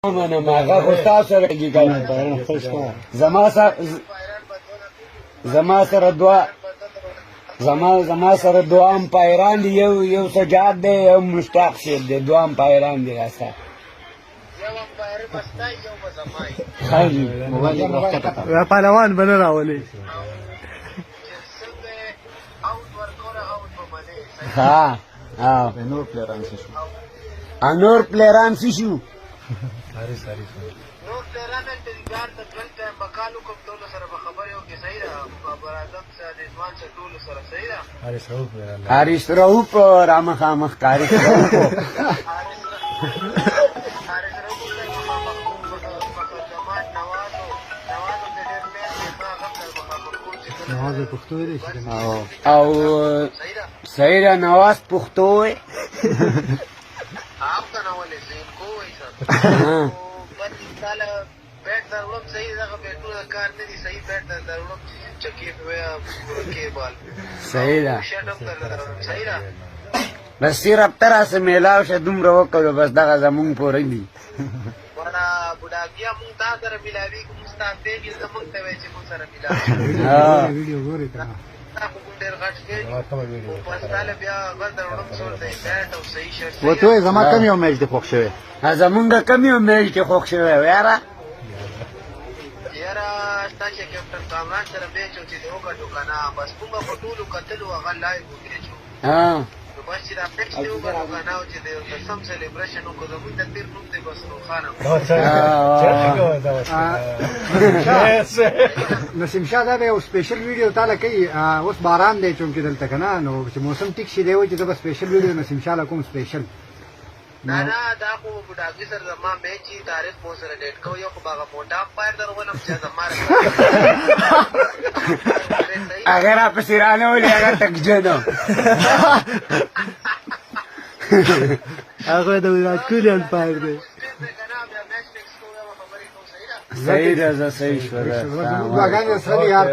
منم هغه خو ستا سره کېږي که نه زما سره دوه امپایران دي یو سجاد دی یو مشتاق صاحب دی دوه امپایران دي راسته پهلوان به نه راولي ها نور پلیران څه شو نور پلیران ته دیدار ته دلته مکالو کوم ټولو سره به خبرې وکړې صحیح ده برادم سره رضوان سره ټولو سره صحیح ده حارث رؤوف رامخامخ حارث رؤوف نواز پښتو دی او صحیح ده نواز پښتو وی آپ کا ناول ہے زین کو ایسا بس سال بیٹ دروڑم صحیح دغه بیٹونه کار نه دي صحیح بیٹ دروڑم چکی ہویا کے بال صحیح ده شټ اپ صحیح ده بس سیر اب ترا سے میلاو شه دومره وکړو بس دغه زمونږ پورې دي ورا بډاګیا مونږ تا سره ملاوي کوم استاد دی چې زمونږ ته وایي چې مونږ سره ملاوي ویډیو ګوري کنه تاسو کوم ډیر غټ دی په سال بیا غل دروړم څور دی بیٹ او صحیح شرط وته زما کم یو میچ دی خوښ شوی زمونږ کم یو میچ کې خوښ شوی و یاره یاره ستاسو کیپټن کامران سره میچ او چې دی وکړو کنه بس موږ په ټولو کتلو هغه لایو وکړو نو بس چې دا میچ دی وکړو کنه او چې د سم سلیبریشن وکړو زموږ د تیر نوم دی بس نو خانم نسیم شاه دا به یو سپیشل ویډیو تعالی کوي اوس باران دی چونکې دلته کنه نو چې موسم ټیک شي دی وایي چې دا به سپیشل ویډیو نسیم شاه له کوم سپیشل نه دا خو بډاګي سره زما میچ تاریخ مو سره ډیټ کو یو خو باغه موټا پایر درولم چې زما اگر آپ سیرانه ولې هغه تکجنو هغه د ویرات کوهلی امپایر دی صحیح ده زه صحیح شو ده دعاګانې سره یار